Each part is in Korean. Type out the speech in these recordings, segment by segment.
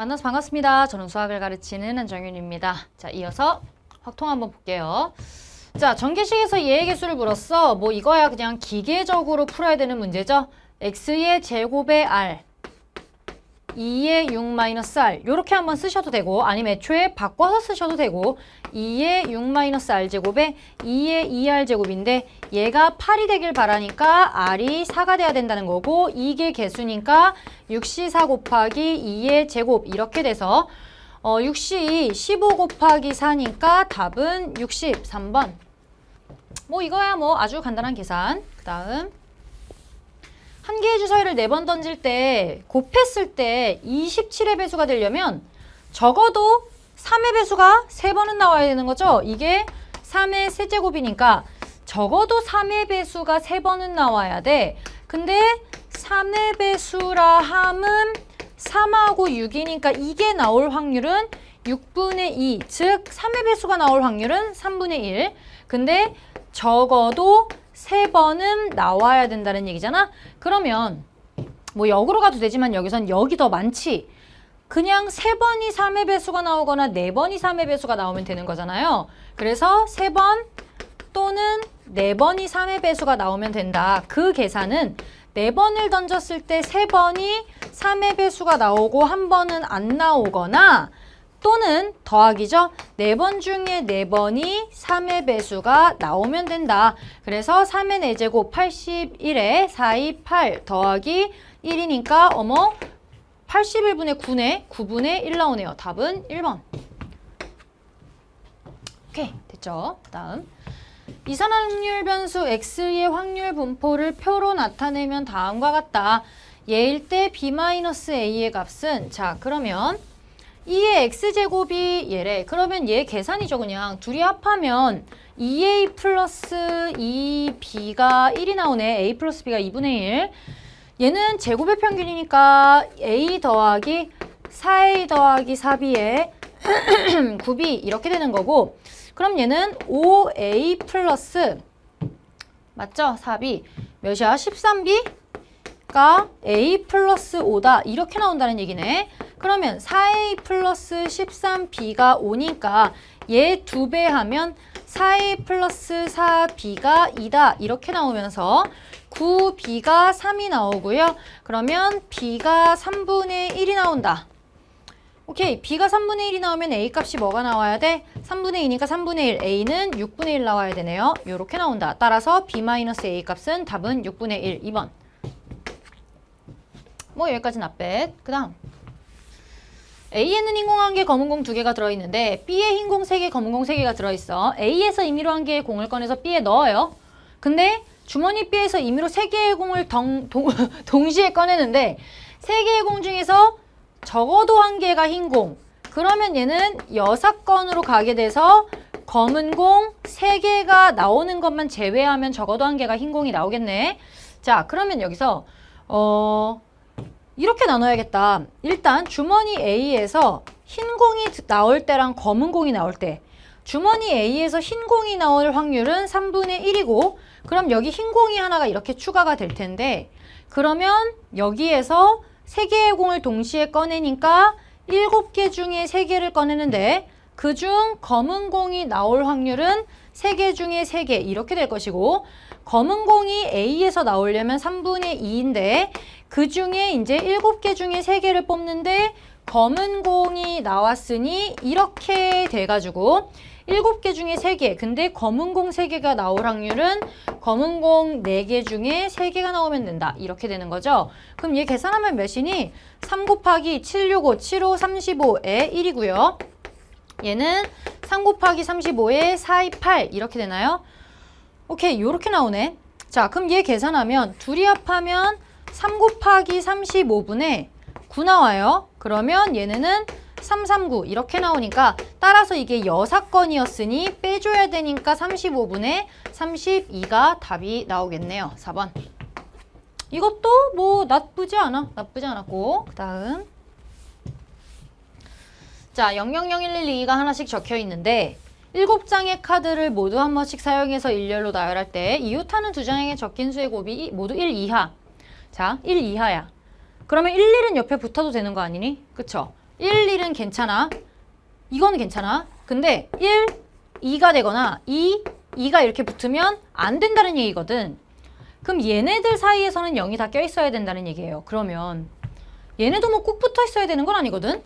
만나서 반갑습니다. 저는 수학을 가르치는 한정윤입니다. 자, 이어서 확통 한번 볼게요. 자, 전개식에서 얘의 개수를 물었어. 뭐 이거야 그냥 기계적으로 풀어야 되는 문제죠. x의 제곱에 r 2의 6-r 요렇게 한번 쓰셔도 되고 아니면 애초에 바꿔서 쓰셔도 되고 2의 6-r 제곱에 2의 2r 제곱인데 얘가 8이 되길 바라니까 r이 4가 돼야 된다는 거고 이게 개수니까 6시 4 곱하기 2의 제곱 이렇게 돼서 6시 15 곱하기 4니까 답은 63번. 뭐 이거야 뭐 아주 간단한 계산. 그 다음 한 개의 주사위를 4번 던질 때 곱했을 때 27의 배수가 되려면 적어도 3의 배수가 3번은 나와야 되는 거죠. 이게 3의 세제곱이니까 적어도 3의 배수가 3번은 나와야 돼. 근데 3의 배수라 함은 3하고 6이니까 이게 나올 확률은 6분의 2, 즉 3의 배수가 나올 확률은 3분의 1. 근데 적어도 3번은 나와야 된다는 얘기잖아. 그러면 뭐 역으로 가도 되지만 여기선 역이 더 많지. 그냥 3번이 3의 배수가 나오거나 4번이 3의 배수가 나오면 되는 거잖아요. 그래서 3번 또는 4번이 3의 배수가 나오면 된다. 그 계산은 4번을 던졌을 때 3번이 3의 배수가 나오고 1번은 안 나오거나 또는 더하기죠. 4번 중에 4번이 3의 배수가 나오면 된다. 그래서 3의 4제곱 81에 4, 2, 8 더하기 1이니까 81분의 9네. 9분의 1 나오네요. 답은 1번. 오케이, 됐죠? 다음. 이산확률 변수 x의 확률 분포를 표로 나타내면 다음과 같다. 얘일 때 b-a의 값은 자 그러면 2의 x제곱이 얘래. 그러면 얘 계산이죠. 그냥 둘이 합하면 2a 플러스 2b가 1이 나오네. a 플러스 b가 2분의 1. 얘는 제곱의 평균이니까 a 더하기 4a 더하기 4b에 9b 이렇게 되는 거고 그럼 얘는 5a 플러스 맞죠? 4b 몇이야? 13b가 a 플러스 5다. 이렇게 나온다는 얘기네. 그러면 4a 플러스 13b가 5니까 얘 2배 하면 4a 플러스 4b가 2다. 이렇게 나오면서 9b가 3이 나오고요. 그러면 b가 3분의 1이 나온다. 오케이, b가 3분의 1이 나오면 a 값이 뭐가 나와야 돼? 3분의 2니까 3분의 1, a는 6분의 1 나와야 되네요. 이렇게 나온다. 따라서 b-a 값은 답은 6분의 1, 2번. 뭐 여기까지 납뱃. 그 다음 A에는 흰공 1개, 검은 공 2개가 들어있는데 B에 흰공 3개, 검은 공 3개가 들어있어. A에서 임의로 1개의 공을 꺼내서 B에 넣어요. 근데 주머니 B에서 임의로 3개의 공을 동시에 꺼내는데 3개의 공 중에서 적어도 1개가 흰공. 그러면 얘는 6건으로 가게 돼서 검은 공 3개가 나오는 것만 제외하면 적어도 1개가 흰공이 나오겠네. 자, 그러면 여기서 이렇게 나눠야겠다. 일단 주머니 A에서 흰 공이 나올 때랑 검은 공이 나올 때 주머니 A에서 흰 공이 나올 확률은 3분의 1이고 그럼 여기 흰 공이 하나가 이렇게 추가가 될 텐데 그러면 여기에서 3개의 공을 동시에 꺼내니까 7개 중에 3개를 꺼내는데 그중 검은 공이 나올 확률은 3개 중에 3개 이렇게 될 것이고 검은 공이 A에서 나오려면 3분의 2인데 그 중에 이제 7개 중에 3개를 뽑는데 검은 공이 나왔으니 이렇게 돼가지고 7개 중에 3개. 근데 검은 공 3개가 나올 확률은 검은 공 4개 중에 3개가 나오면 된다. 이렇게 되는 거죠. 그럼 얘 계산하면 몇이니? 3 곱하기 765, 75, 35에 1이고요. 얘는 3 곱하기 35에 4, 2, 8 이렇게 되나요? 오케이, 요렇게 나오네. 자, 그럼 얘 계산하면 둘이 합하면 3 곱하기 35분의 9 나와요. 그러면 얘네는 339 이렇게 나오니까 따라서 이게 6건이었으니 빼줘야 되니까 35분의 32가 답이 나오겠네요. 4번. 이것도 뭐 나쁘지 않아. 나쁘지 않았고 그 다음 자 000112가 하나씩 적혀 있는데 7장의 카드를 모두 한 번씩 사용해서 일렬로 나열할 때 이웃하는 2장에 적힌 수의 곱이 모두 1 이하. 자, 1 이하야. 그러면 1, 1은 옆에 붙어도 되는 거 아니니? 그쵸? 1, 1은 괜찮아. 이거는 괜찮아. 근데 1, 2가 되거나 2, 2가 이렇게 붙으면 안 된다는 얘기거든. 그럼 얘네들 사이에서는 0이 다 껴있어야 된다는 얘기예요. 그러면 얘네도 뭐 꼭 붙어 있어야 되는 건 아니거든.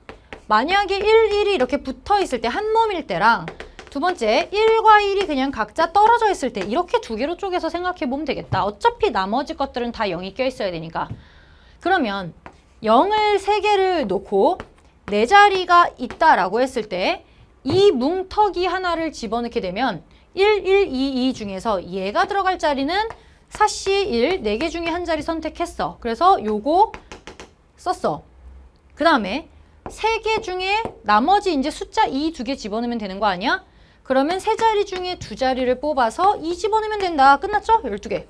만약에 1, 1이 이렇게 붙어 있을 때 한 몸일 때랑 두 번째 1과 1이 그냥 각자 떨어져 있을 때 이렇게 두 개로 쪼개서 생각해 보면 되겠다. 어차피 나머지 것들은 다 0이 껴있어야 되니까. 그러면 0을 3개를 놓고 네 자리가 있다라고 했을 때 이 뭉터기 하나를 집어넣게 되면 1, 1, 2, 2 중에서 얘가 들어갈 자리는 사씨 1, 4개 중에 한 자리 선택했어. 그래서 요거 썼어. 그 다음에 3개 중에 나머지 이제 숫자 2 2개 집어넣으면 되는 거 아니야? 그러면 3자리 중에 2자리를 뽑아서 2 집어넣으면 된다. 끝났죠? 12개.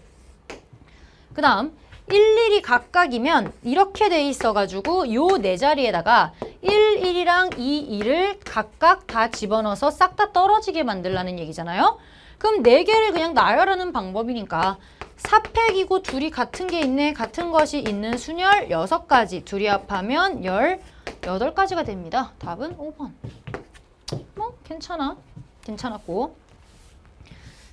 그 다음 1, 1이 각각이면 이렇게 돼 있어가지고 요 4자리에다가 1, 1이랑 2, 2를 각각 다 집어넣어서 싹 다 떨어지게 만들라는 얘기잖아요. 그럼 4개를 그냥 나열하는 방법이니까 4팩이고 둘이 같은 게 있네. 같은 것이 있는 순열 6가지. 둘이 합하면 18가지가 됩니다. 답은 5번. 뭐 괜찮아. 괜찮았고.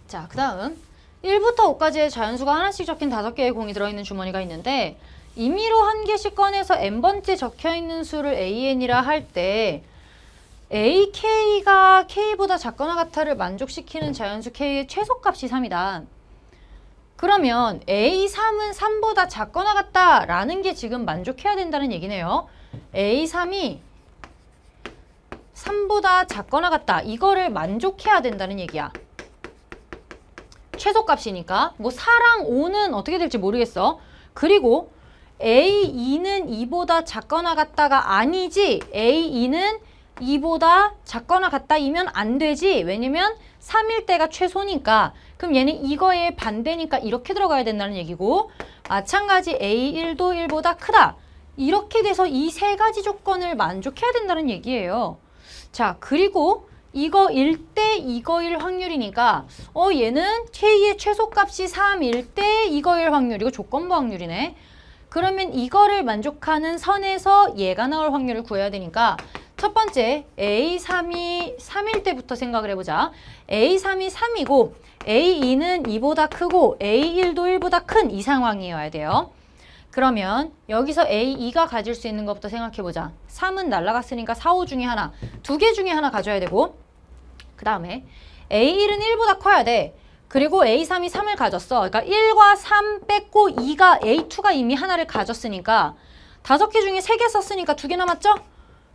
자, 그 다음 1부터 5까지의 자연수가 하나씩 적힌 5개의 공이 들어있는 주머니가 있는데 임의로 한 개씩 꺼내서 n번째 적혀있는 수를 an이라 할 때 ak가 k보다 작거나 같아를 만족시키는 자연수 k의 최소값이 3이다. 그러면 A3은 3보다 작거나 같다라는 게 지금 만족해야 된다는 얘기네요. A3이 3보다 작거나 같다. 이거를 만족해야 된다는 얘기야. 최소값이니까. 뭐 4랑 5는 어떻게 될지 모르겠어. 그리고 A2는 2보다 작거나 같다가 아니지. A2는 2보다 작거나 같다이면 안 되지. 왜냐면 3일 때가 최소니까. 그럼 얘는 이거의 반대니까 이렇게 들어가야 된다는 얘기고 마찬가지 A1도 1보다 크다. 이렇게 돼서 이 3가지 조건을 만족해야 된다는 얘기예요. 자, 그리고 이거 1대 이거일 확률이니까 얘는 K의 최소값이 3일 때 이거일 확률이고 조건부 확률이네. 그러면 이거를 만족하는 선에서 얘가 나올 확률을 구해야 되니까 첫 번째 A3이 3일 때부터 생각을 해보자. A3이 3이고 A2는 2보다 크고 A1도 1보다 큰 이 상황이어야 돼요. 그러면 여기서 A2가 가질 수 있는 것부터 생각해보자. 3은 날라갔으니까 4, 5 중에 하나, 2개 중에 하나 가져야 되고 그 다음에 A1은 1보다 커야 돼. 그리고 A3이 3을 가졌어. 그러니까 1과 3 뺐고 2가 A2가 이미 하나를 가졌으니까 5개 중에 3개 썼으니까 2개 남았죠?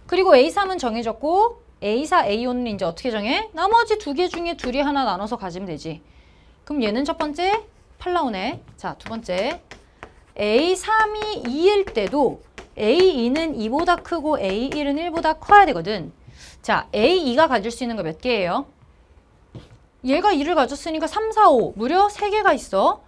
그리고 A3은 정해졌고 A4, A5는 이제 어떻게 정해? 나머지 2개 중에 둘이 하나 나눠서 가지면 되지. 그럼 얘는 첫 번째 8 나오네. 자, 두 번째 A3이 2일 때도 A2는 2보다 크고 A1은 1보다 커야 되거든. 자, A2가 가질 수 있는 거 몇 개예요? 얘가 2를 가졌으니까 3, 4, 5 무려 3개가 있어.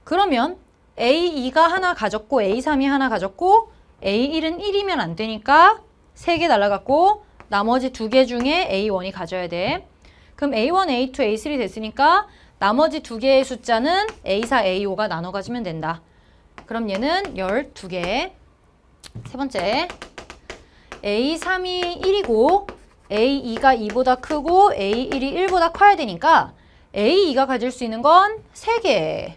그러면 A2가 하나 가졌고 A3이 하나 가졌고 A1은 1이면 안 되니까 3개 날라갔고 나머지 2개 중에 A1이 가져야 돼. 그럼 A1, A2, A3 됐으니까 나머지 2개의 숫자는 A4, A5가 나눠 가지면 된다. 그럼 얘는 12개. 세 번째 A3이 1이고 A2가 2보다 크고 A1이 1보다 커야 되니까 A2가 가질 수 있는 건 3개.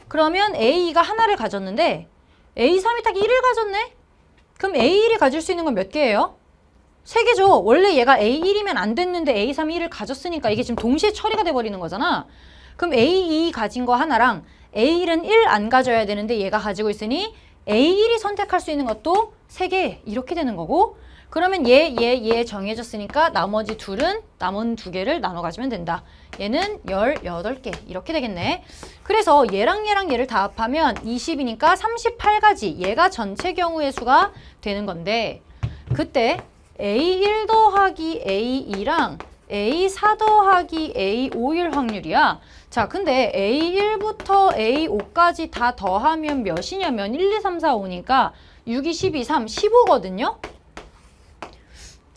그러면 A2가 하나를 가졌는데 A3이 딱 1을 가졌네? 그럼 A1이 가질 수 있는 건 몇 개예요? 3개죠. 원래 얘가 A1이면 안 됐는데 A3이 1을 가졌으니까 이게 지금 동시에 처리가 돼버리는 거잖아. 그럼 A2 가진 거 하나랑 A1은 1 안 가져야 되는데 얘가 가지고 있으니 A1이 선택할 수 있는 것도 3개 이렇게 되는 거고 그러면 얘 정해졌으니까 나머지 둘은 남은 2개를 나눠 가지면 된다. 얘는 18개 이렇게 되겠네. 그래서 얘랑 얘를 다 합하면 20이니까 38가지 얘가 전체 경우의 수가 되는 건데 그때 A1 더하기 A2랑 A4 더하기 A5일 확률이야. 자, 근데 A1부터 A5까지 다 더하면 몇이냐면 1, 2, 3, 4, 5니까 6, 2, 12, 3, 15거든요?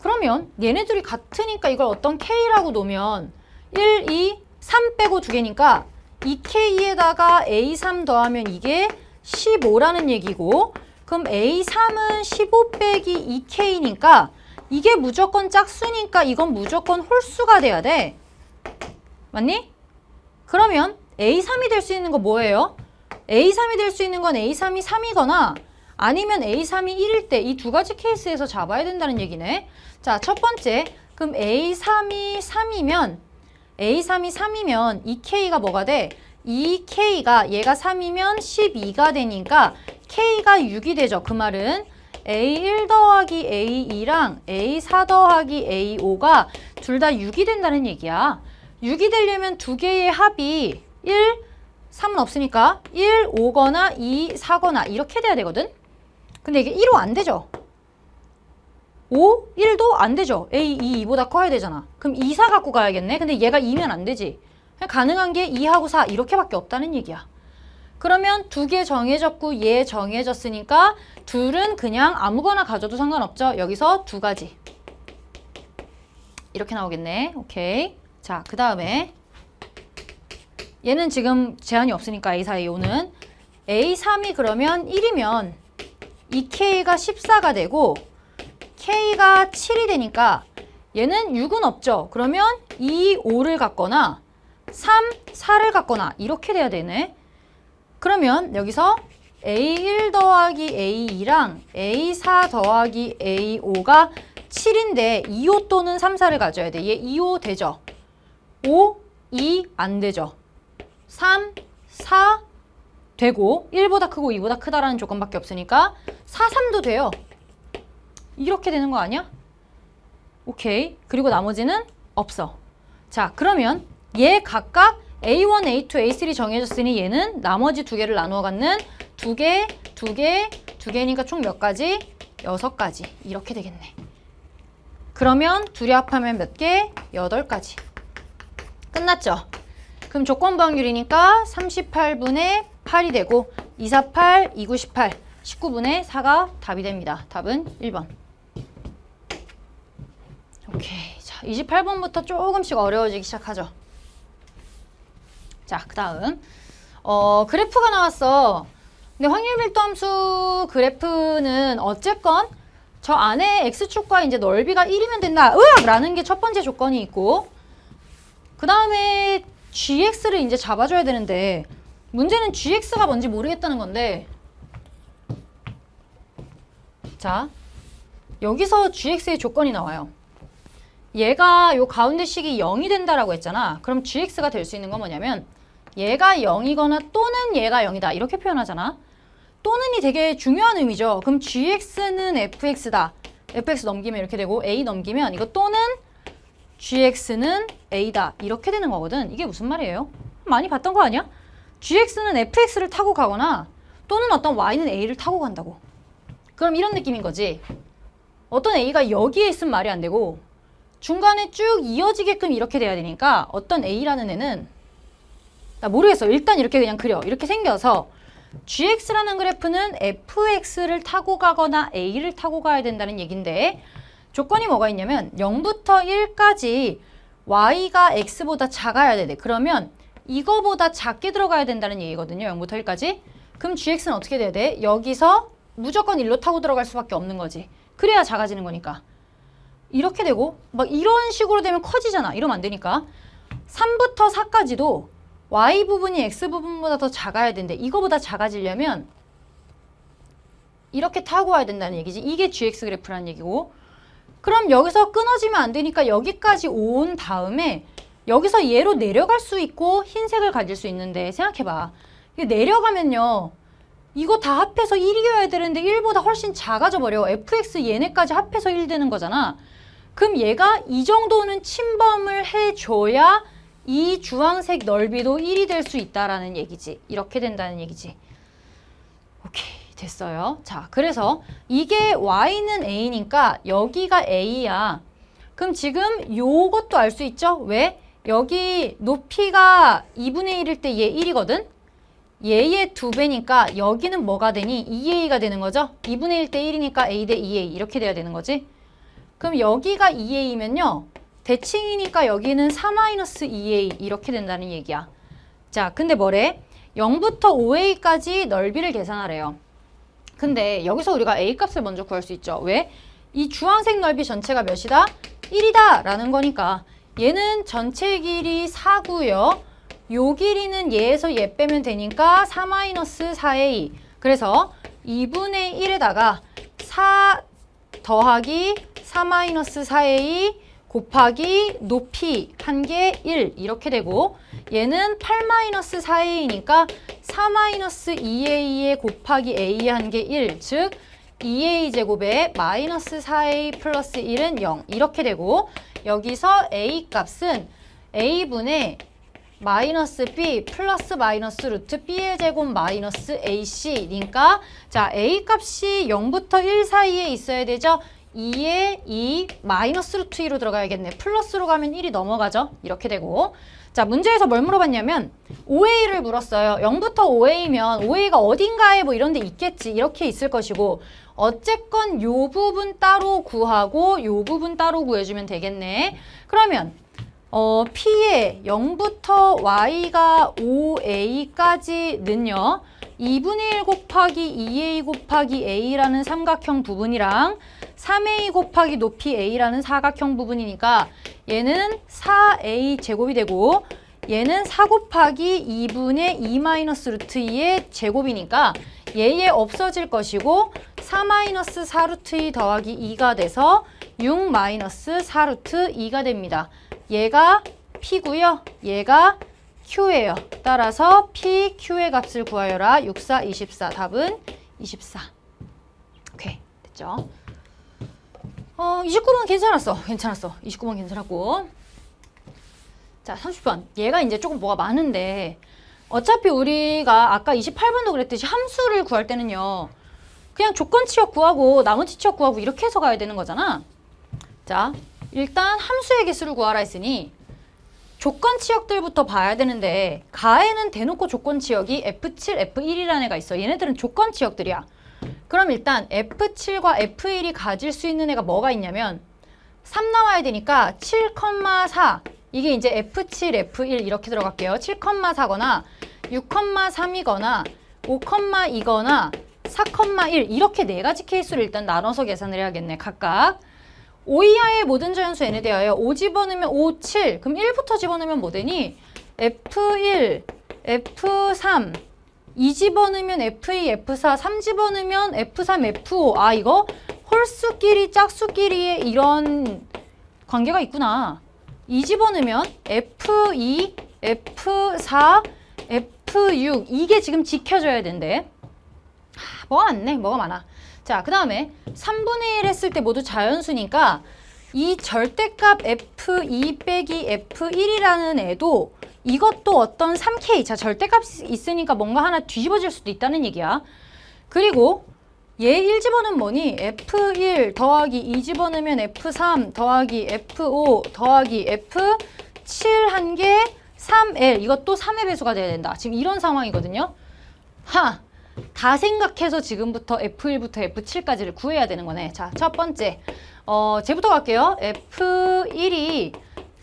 그러면 얘네들이 같으니까 이걸 어떤 K라고 놓으면 1, 2, 3 빼고 2개니까 2K에다가 A3 더하면 이게 15라는 얘기고 그럼 A3은 15 빼기 2K니까 이게 무조건 짝수니까 이건 무조건 홀수가 돼야 돼. 맞니? 그러면 A3이 될 수 있는 거 뭐예요? A3이 될 수 있는 건 A3이 3이거나 아니면 A3이 1일 때 이 두 가지 케이스에서 잡아야 된다는 얘기네. 자, 첫 번째. 그럼 A3이 3이면 이 K가 뭐가 돼? 이 K가 얘가 3이면 12가 되니까 K가 6이 되죠. 그 말은 A1 더하기 A2랑 A4 더하기 A5가 둘 다 6이 된다는 얘기야. 6이 되려면 두 개의 합이 1, 3은 없으니까 1, 5거나 2, 4거나 이렇게 돼야 되거든? 근데 이게 1, 5 안 되죠? 5, 1도 안 되죠? A, 2, 2보다 커야 되잖아. 그럼 2, 4 갖고 가야겠네? 근데 얘가 2면 안 되지. 가능한 게 2하고 4 이렇게밖에 없다는 얘기야. 그러면 두 개 정해졌고 얘 정해졌으니까 둘은 그냥 아무거나 가져도 상관없죠? 여기서 두 가지. 이렇게 나오겠네. 오케이. 자, 그 다음에 얘는 지금 제한이 없으니까 A4, A5는 A3이 그러면 1이면 이 K가 14가 되고 K가 7이 되니까 얘는 6은 없죠. 그러면 2, 5를 갖거나 3, 4를 갖거나 이렇게 돼야 되네. 그러면 여기서 A1 더하기 A2랑 A4 더하기 A5가 7인데 2호 또는 3, 4를 가져야 돼. 얘 2호 되죠? 5, 2 안 되죠? 3, 4 되고 1보다 크고 2보다 크다라는 조건밖에 없으니까 4, 3도 돼요. 이렇게 되는 거 아니야? 오케이. 그리고 나머지는 없어. 자, 그러면 얘 각각 A1, A2, A3 정해졌으니 얘는 나머지 두 개를 나누어 갖는 두 개, 두 개, 두 개니까 총 몇 가지? 6가지. 이렇게 되겠네. 그러면 둘이 합하면 몇 개? 8가지. 끝났죠? 그럼 조건부 확률이니까 38분의 8이 되고 248, 298, 19분의 4가 답이 됩니다. 답은 1번. 오케이. 자, 28번부터 조금씩 어려워지기 시작하죠. 자, 그 다음 그래프가 나왔어. 근데 확률 밀도함수 그래프는 어쨌건 저 안에 x축과 이제 넓이가 1이면 된다. 으악! 라는 게 첫 번째 조건이 있고 그 다음에 gx를 이제 잡아줘야 되는데 문제는 gx가 뭔지 모르겠다는 건데 자, 여기서 gx의 조건이 나와요. 얘가 요 가운데 식이 0이 된다라고 했잖아. 그럼 gx가 될 수 있는 건 뭐냐면 얘가 0이거나 또는 얘가 0이다. 이렇게 표현하잖아. 또는이 되게 중요한 의미죠. 그럼 gx는 fx다. fx 넘기면 이렇게 되고 a 넘기면 이거 또는 gx는 a다. 이렇게 되는 거거든. 이게 무슨 말이에요? 많이 봤던 거 아니야? gx는 fx를 타고 가거나 또는 어떤 y는 a를 타고 간다고. 그럼 이런 느낌인 거지. 어떤 a가 여기에 있으면 말이 안 되고 중간에 쭉 이어지게끔 이렇게 돼야 되니까 어떤 a라는 애는 나 모르겠어. 일단 이렇게 그냥 그려. 이렇게 생겨서 gx라는 그래프는 fx를 타고 가거나 a를 타고 가야 된다는 얘긴데 조건이 뭐가 있냐면 0부터 1까지 y가 x보다 작아야 돼. 그러면 이거보다 작게 들어가야 된다는 얘기거든요. 0부터 1까지. 그럼 gx는 어떻게 돼야 돼? 여기서 무조건 1로 타고 들어갈 수밖에 없는 거지. 그래야 작아지는 거니까. 이렇게 되고 막 이런 식으로 되면 커지잖아. 이러면 안 되니까. 3부터 4까지도 y 부분이 x 부분보다 더 작아야 되는데 이거보다 작아지려면 이렇게 타고 와야 된다는 얘기지. 이게 gx 그래프라는 얘기고 그럼 여기서 끊어지면 안 되니까 여기까지 온 다음에 여기서 얘로 내려갈 수 있고 흰색을 가질 수 있는데 생각해봐. 이게 내려가면요. 이거 다 합해서 1이어야 되는데 1보다 훨씬 작아져 버려. fx 얘네까지 합해서 1 되는 거잖아. 그럼 얘가 이 정도는 침범을 해줘야 이 주황색 넓이도 1이 될 수 있다라는 얘기지. 이렇게 된다는 얘기지. 오케이, 됐어요. 자, 그래서 이게 y는 a니까 여기가 a야. 그럼 지금 요것도 알 수 있죠? 왜? 여기 높이가 2분의 1일 때 얘 1이거든? 얘의 2배니까 여기는 뭐가 되니? 2a가 되는 거죠? 2분의 1 대 1이니까 a 대 2a 이렇게 돼야 되는 거지. 그럼 여기가 2a면요. 대칭이니까 여기는 4-2a 이렇게 된다는 얘기야. 자, 근데 뭐래? 0부터 5a까지 넓이를 계산하래요. 근데 여기서 우리가 a 값을 먼저 구할 수 있죠. 왜? 이 주황색 넓이 전체가 몇이다? 1이다 라는 거니까 얘는 전체 길이 4고요. 요 길이는 얘에서 얘 빼면 되니까 4-4의 2. 그래서 2분의 1에다가 4 더하기 4-4의 2 곱하기 높이 한 개 1 이렇게 되고 얘는 8-4의 2니까 4-2의 2에 곱하기 a 한 개 1 즉 2a 제곱에 마이너스 4a 플러스 1은 0 이렇게 되고 여기서 a 값은 a분의 마이너스 b 플러스 마이너스 루트 b의 제곱 마이너스 ac니까 자 a 값이 0부터 1 사이에 있어야 되죠. 2에 2 마이너스 루트 2로 들어가야겠네. 플러스로 가면 1이 넘어가죠. 이렇게 되고 자 문제에서 뭘 물어봤냐면 5a를 물었어요. 0부터 5a면 5a가 어딘가에 뭐 이런 데 있겠지. 이렇게 있을 것이고 어쨌건 요 부분 따로 구하고 요 부분 따로 구해주면 되겠네. 그러면 P의 0부터 Y가 5A까지는요. 2분의 1 곱하기 2A 곱하기 A라는 삼각형 부분이랑 3A 곱하기 높이 A라는 사각형 부분이니까 얘는 4A 제곱이 되고 얘는 4 곱하기 2분의 2 마이너스 루트 2의 제곱이니까 얘에 없어질 것이고 4 마이너스 4 루트 2 더하기 2가 돼서 6 마이너스 4 루트 2가 됩니다. 얘가 P고요. 얘가 Q예요. 따라서 P, Q의 값을 구하여라. 6, 4, 24. 답은 24. 오케이. 됐죠? 29번 괜찮았어. 29번 괜찮았고. 자, 30번. 얘가 이제 조금 뭐가 많은데 어차피 우리가 아까 28번도 그랬듯이 함수를 구할 때는요. 그냥 조건 치역 구하고 나머지 치역 구하고 이렇게 해서 가야 되는 거잖아. 자, 일단 함수의 개수를 구하라 했으니 조건 치역들부터 봐야 되는데 가에는 대놓고 조건 치역이 F7, F1이라는 애가 있어. 얘네들은 조건 치역들이야. 그럼 일단 F7과 F1이 가질 수 있는 애가 뭐가 있냐면 3 나와야 되니까 7,4 이게 이제 F7, F1 이렇게 들어갈게요. 7,4거나 6,3이거나 5,2거나 4,1 이렇게 네 가지 케이스로 일단 나눠서 계산을 해야겠네. 각각 5 이하의 모든 자연수 n에 대하여 5 집어넣으면 5, 7 그럼 1부터 집어넣으면 뭐 되니? F1, F3 2 집어넣으면 F2, F4 3 집어넣으면 F3, F5 아 이거 홀수끼리 짝수끼리의 이런 관계가 있구나. 2 집어넣으면 F2, F4, F6 이게 지금 지켜져야 된대. 뭐가 많네. 뭐가 많아. 자, 그 다음에 3분의 1 했을 때 모두 자연수니까 이 절대값 F2 빼기 F1이라는 애도 이것도 어떤 3K, 자 절대값이 있으니까 뭔가 하나 뒤집어질 수도 있다는 얘기야. 그리고 얘 1 집어넣으면 뭐니? F1 더하기 2 집어넣으면 F3 더하기 F5 더하기 F7 한 개 3L 이것도 3의 배수가 돼야 된다. 지금 이런 상황이거든요. 다 생각해서 지금부터 F1부터 F7까지를 구해야 되는 거네. 자, 첫 번째. 쟤부터 갈게요. F1이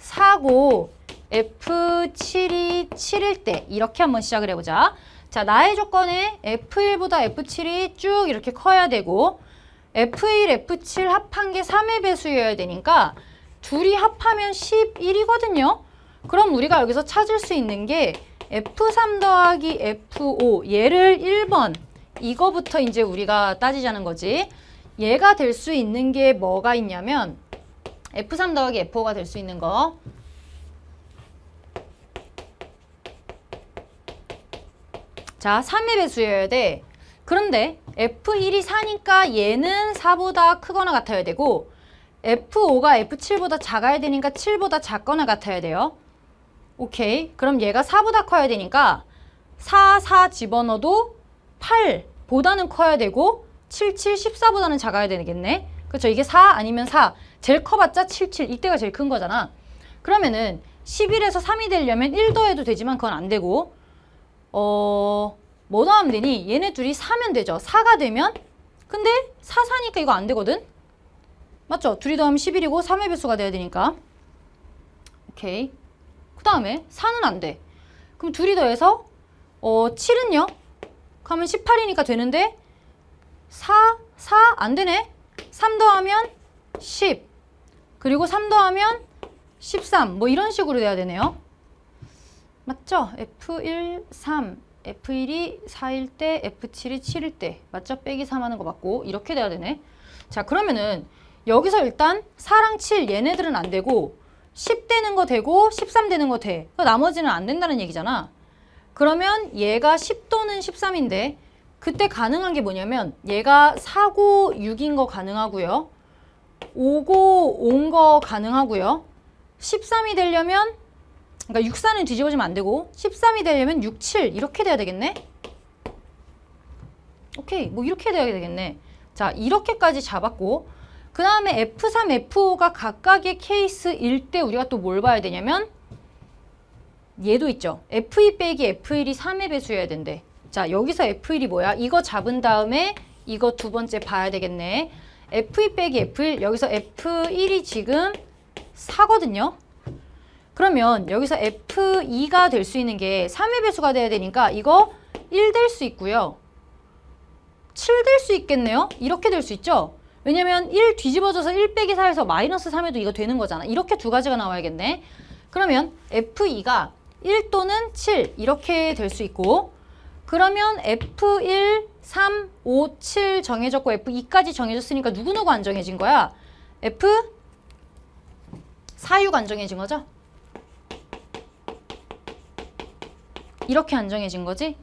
4고 F7이 7일 때 이렇게 한번 시작을 해보자. 자, 나의 조건에 F1보다 F7이 쭉 이렇게 커야 되고 F1, F7 합한 게 3의 배수여야 되니까 둘이 합하면 11이거든요. 그럼 우리가 여기서 찾을 수 있는 게 F3 더하기 F5 얘를 1번 이거부터 이제 우리가 따지자는 거지. 얘가 될 수 있는 게 뭐가 있냐면 F3 더하기 F5가 될 수 있는 거 자, 3의 배수여야 돼. 그런데 F1이 4니까 얘는 4보다 크거나 같아야 되고 F5가 F7보다 작아야 되니까 7보다 작거나 같아야 돼요. 오케이. 그럼 얘가 4보다 커야 되니까 4 집어넣어도 8보다는 커야 되고 7, 14보다는 작아야 되겠네. 그렇죠? 이게 4 아니면 4. 제일 커봤자 7, 이때가 제일 큰 거잖아. 그러면은 11에서 3이 되려면 1 더해도 되지만 그건 안 되고 뭐 더하면 되니? 얘네 둘이 4면 되죠. 4가 되면 근데 4니까 이거 안 되거든? 맞죠? 둘이 더하면 11이고 3의 배수가 돼야 되니까 오케이. 그 다음에 4는 안 돼. 그럼 둘이 더해서 7은요? 그러면 18이니까 되는데 4 안 되네? 3 더하면 10. 그리고 3 더하면 13. 뭐 이런 식으로 돼야 되네요. 맞죠? F1, 3. F1이 4일 때, F7이 7일 때. 맞죠? 빼기 3 하는 거 맞고. 이렇게 돼야 되네. 자, 그러면은 여기서 일단 4랑 7 얘네들은 안 되고 10 되는 거 되고 13 되는 거 돼. 나머지는 안 된다는 얘기잖아. 그러면 얘가 10 또는 13인데 그때 가능한 게 뭐냐면 얘가 4고 6인 거 가능하고요. 5고 5인 거 가능하고요. 13이 되려면 그러니까 64는 뒤집어지면 안 되고 13이 되려면 6, 7 이렇게 돼야 되겠네. 오케이, 뭐 이렇게 돼야 되겠네. 자, 이렇게까지 잡았고 그 다음에 F3, F5가 각각의 케이스일 때 우리가 또 뭘 봐야 되냐면 얘도 있죠. F2 빼기 F1이 3의 배수여야 된대. 자, 여기서 F1이 뭐야? 이거 잡은 다음에 이거 두 번째 봐야 되겠네. F2 빼기 F1, 여기서 F1이 지금 4거든요. 그러면 여기서 F2가 될 수 있는 게 3의 배수가 돼야 되니까 이거 1 될 수 있고요. 7 될 수 있겠네요. 이렇게 될 수 있죠. 왜냐면 1 뒤집어져서 1 빼기 4에서 마이너스 3에도 이거 되는 거잖아. 이렇게 두 가지가 나와야겠네. 그러면 F2가 1 또는 7 이렇게 될 수 있고 그러면 F1, 3, 5, 7 정해졌고 F2까지 정해졌으니까 누구누구 안 정해진 거야? F 4, 6 안 정해진 거죠? 이렇게 안 정해진 거지?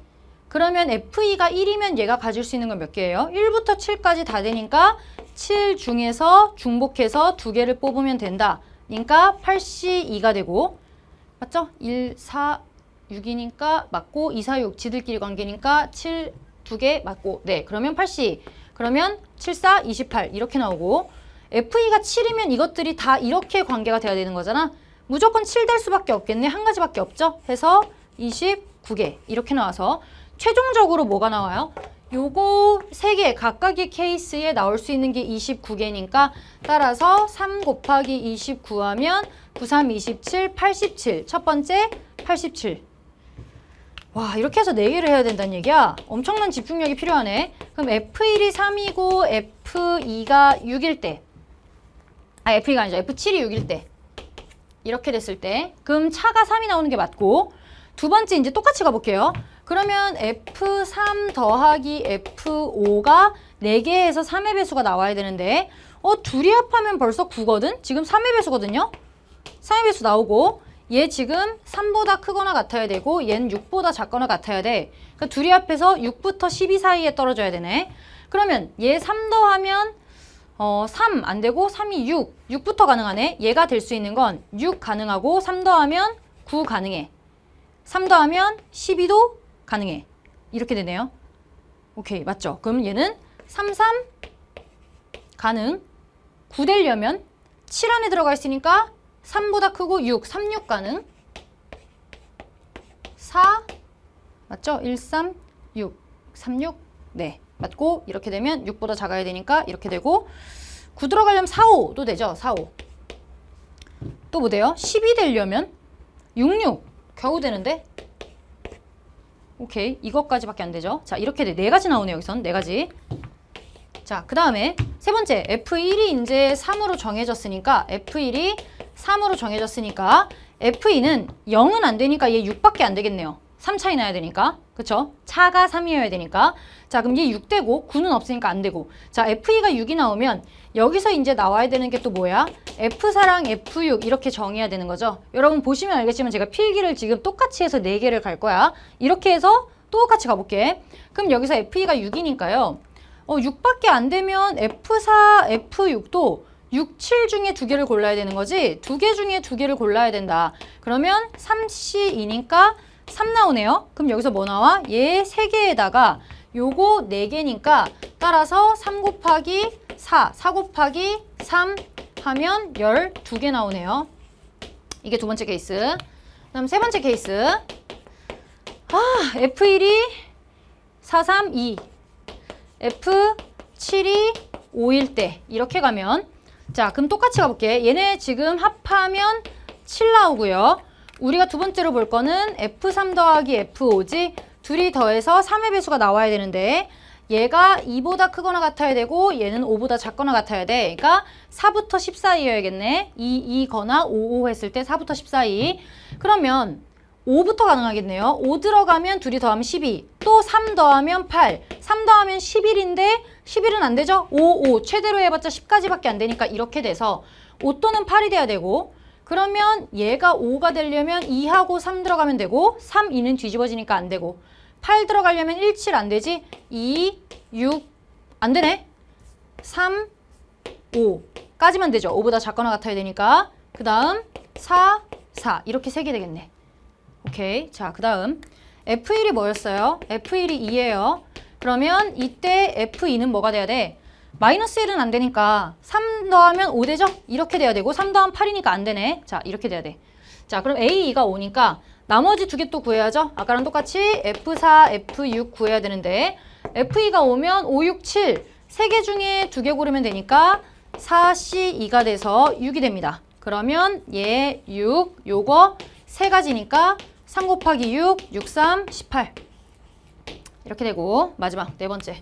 그러면 F2가 1이면 얘가 가질 수 있는 건 몇 개예요? 1부터 7까지 다 되니까 7 중에서 중복해서 두 개를 뽑으면 된다. 그러니까 8C2가 되고 맞죠? 1, 4, 6이니까 맞고 2, 4, 6 지들끼리 관계니까 7 두 개 맞고 네 그러면 8C 그러면 7, 4, 28 이렇게 나오고 F2가 7이면 이것들이 다 이렇게 관계가 돼야 되는 거잖아. 무조건 7 될 수밖에 없겠네. 한 가지밖에 없죠. 해서 29개 이렇게 나와서 최종적으로 뭐가 나와요? 요거 3개 각각의 케이스에 나올 수 있는 게 29개니까 따라서 3 곱하기 29 하면 9, 3, 27, 87. 첫 번째 87. 와, 이렇게 해서 4개를 해야 된다는 얘기야. 엄청난 집중력이 필요하네. 그럼 F1이 3이고 F2가 6일 때 F2가 아니죠. F7이 6일 때 이렇게 됐을 때 그럼 차가 3이 나오는 게 맞고 두 번째 이제 똑같이 가볼게요. 그러면 F3 더하기 F5가 4개에서 3의 배수가 나와야 되는데 둘이 합하면 벌써 9거든? 지금 3의 배수거든요? 3의 배수 나오고 얘 지금 3보다 크거나 같아야 되고 얘는 6보다 작거나 같아야 돼. 그러니까 둘이 합해서 6부터 12 사이에 떨어져야 되네. 그러면 얘 3 더하면 3 안 되고 3이 6. 6부터 가능하네. 얘가 될 수 있는 건 6 가능하고 3 더하면 9 가능해. 3 더하면 12도 가능해. 이렇게 되네요. 오케이, 맞죠? 그럼 얘는 3, 3 가능. 9 되려면 7 안에 들어가 있으니까 3보다 크고 6, 3, 6 가능. 4 맞죠? 1, 3, 6, 3, 6 네, 맞고 이렇게 되면 6보다 작아야 되니까 이렇게 되고 9 들어가려면 4, 5도 되죠? 4, 5 또 뭐 돼요? 10이 되려면 6, 6 겨우 되는데 오케이, 이것까지밖에 안 되죠. 자, 이렇게 돼. 4가지 나오네요. 여기선 4가지. 자, 그 다음에 세 번째 F1이 이제 3으로 정해졌으니까 F1이 3으로 정해졌으니까 F2는 0은 안 되니까 얘 6밖에 안 되겠네요. 3 차이 나야 되니까. 그쵸? 차가 3이어야 되니까. 자, 그럼 얘 6 되고 9는 없으니까 안 되고. 자, F2가 6이 나오면 여기서 이제 나와야 되는 게 또 뭐야? F4랑 F6 이렇게 정해야 되는 거죠. 여러분 보시면 알겠지만 제가 필기를 지금 똑같이 해서 4개를 갈 거야. 이렇게 해서 똑같이 가볼게. 그럼 여기서 F2가 6이니까요. 6밖에 안 되면 F4, F6도 6, 7 중에 2개를 골라야 되는 거지. 2개 중에 2개를 골라야 된다. 그러면 3C2니까 3 나오네요. 그럼 여기서 뭐 나와? 얘 3개에다가 요거 4개니까 따라서 3 곱하기 4, 4 곱하기 3 하면 12개 나오네요. 이게 두 번째 케이스. 그다음 세 번째 케이스. F1이 4, 3, 2. F7이 5일 때 이렇게 가면 자, 그럼 똑같이 가볼게. 얘네 지금 합하면 7 나오고요. 우리가 두 번째로 볼 거는 F3 더하기 F5지. 둘이 더해서 3의 배수가 나와야 되는데 얘가 2보다 크거나 같아야 되고 얘는 5보다 작거나 같아야 돼. 그러니까 4부터 10 사이여야겠네. 2거나 5 했을 때 4부터 10 사이. 그러면 5부터 가능하겠네요. 5 들어가면 둘이 더하면 12. 또 3 더하면 8. 3 더하면 11인데 11은 안 되죠? 5 최대로 해봤자 10까지밖에 안 되니까 이렇게 돼서 5 또는 8이 돼야 되고 그러면 얘가 5가 되려면 2하고 3 들어가면 되고 3, 2는 뒤집어지니까 안 되고 8 들어가려면 1, 7 안 되지? 2, 6 안 되네? 3, 5까지만 되죠. 5보다 작거나 같아야 되니까 그 다음 4, 4 이렇게 3개 되겠네. 오케이. 자, 그 다음 F1이 뭐였어요? F1이 2예요. 그러면 이때 F2는 뭐가 돼야 돼? 마이너스 1은 안 되니까 3 더하면 5 되죠? 이렇게 돼야 되고 3 더하면 8이니까 안 되네. 자, 이렇게 돼야 돼. 자, 그럼 A2가 5니까 나머지 두 개 또 구해야죠? 아까랑 똑같이 F4, F6 구해야 되는데 F2가 오면 5, 6, 7 세 개 중에 두 개 고르면 되니까 4C2가 돼서 6이 됩니다. 그러면 얘 6, 요거 세 가지니까 3 곱하기 6, 6, 3, 18 이렇게 되고 마지막 네 번째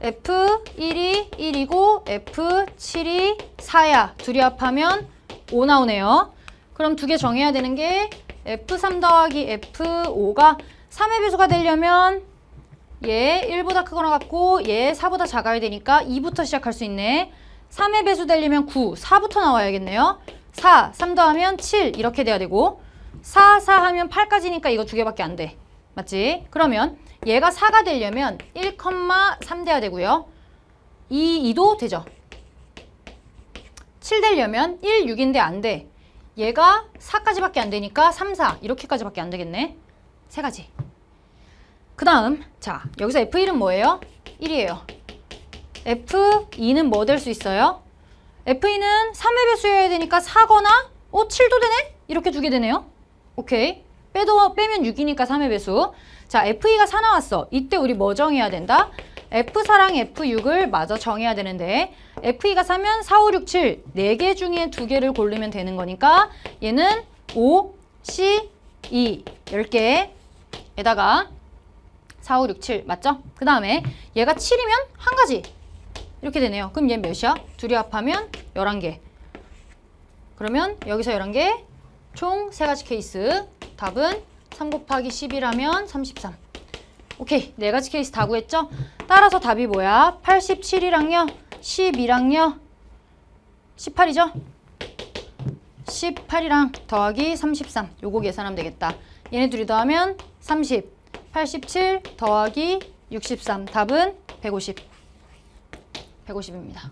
F1이 1이고 F7이 4야. 둘이 합하면 5 나오네요. 그럼 두 개 정해야 되는 게 F3 더하기 F5가 3의 배수가 되려면 얘 1보다 크거나 같고 얘 4보다 작아야 되니까 2부터 시작할 수 있네. 3의 배수 되려면 9, 4부터 나와야겠네요. 4, 3 더하면 7 이렇게 돼야 되고 4, 4 하면 8까지니까 이거 두 개밖에 안 돼. 맞지? 그러면 얘가 4가 되려면 1,3 돼야 되고요. 2도 되죠. 7 되려면 1, 6인데 안 돼. 얘가 4까지밖에 안 되니까 3, 4 이렇게까지밖에 안 되겠네. 세 가지. 그 다음 자 여기서 F1은 뭐예요? 1이에요. F2는 뭐 될 수 있어요? F2는 3의 배수여야 되니까 4거나 7도 되네? 이렇게 두 개 되네요. 오케이. 빼면 6이니까 3의 배수. 자, F2가 4 나왔어. 이때 우리 뭐 정해야 된다? F4랑 F6을 마저 정해야 되는데 F2가 4면 4, 5, 6, 7 4개 중에 2개를 고르면 되는 거니까 얘는 5, C, 2 10개에다가 4, 5, 6, 7 맞죠? 그 다음에 얘가 7이면 한 가지 이렇게 되네요. 그럼 얘 몇이야? 둘이 합하면 11개. 그러면 여기서 11개 총 3가지 케이스. 답은 3 곱하기 11하면 33. 오케이. 4가지 케이스 다 구했죠? 따라서 답이 뭐야? 87이랑요. 12랑요. 18이죠? 18이랑 더하기 33. 요거 계산하면 되겠다. 얘네 둘이 더하면 30. 87 더하기 63. 답은 150. 150입니다.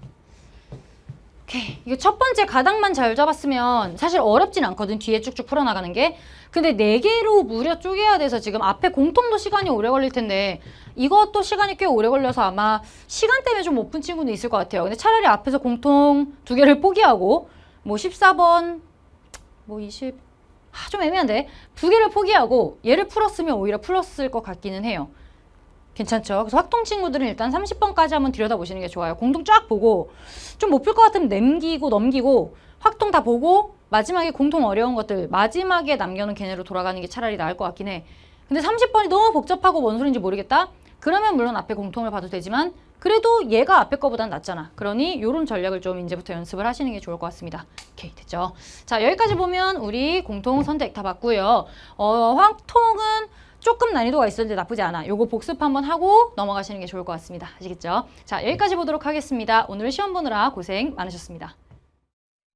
오케이. 이거 첫 번째 가닥만 잘 잡았으면 사실 어렵진 않거든. 뒤에 쭉쭉 풀어나가는 게. 근데 4개로 무려 쪼개야 돼서 지금 앞에 공통도 시간이 오래 걸릴 텐데 이것도 시간이 꽤 오래 걸려서 아마 시간 때문에 좀 못 푼 친구도 있을 것 같아요. 근데 차라리 앞에서 공통 2개를 포기하고 뭐 14번, 뭐 20... 좀 애매한데 2개를 포기하고 얘를 풀었으면 오히려 풀었을 것 같기는 해요. 괜찮죠? 그래서 확통 친구들은 일단 30번까지 한번 들여다보시는 게 좋아요. 공통 쫙 보고 좀 못 풀 것 같으면 넘기고 확통 다 보고 마지막에 공통 어려운 것들 마지막에 남겨놓은 걔네로 돌아가는 게 차라리 나을 것 같긴 해. 근데 30번이 너무 복잡하고 뭔 소린지 모르겠다? 그러면 물론 앞에 공통을 봐도 되지만 그래도 얘가 앞에 거보단 낫잖아. 그러니 이런 전략을 좀 이제부터 연습을 하시는 게 좋을 것 같습니다. 오케이, 됐죠? 자, 여기까지 보면 우리 공통 선택 다 봤고요. 확통은 조금 난이도가 있었는데 나쁘지 않아. 요거 복습 한번 하고 넘어가시는 게 좋을 것 같습니다. 아시겠죠? 자, 여기까지 보도록 하겠습니다. 오늘 시험 보느라 고생 많으셨습니다.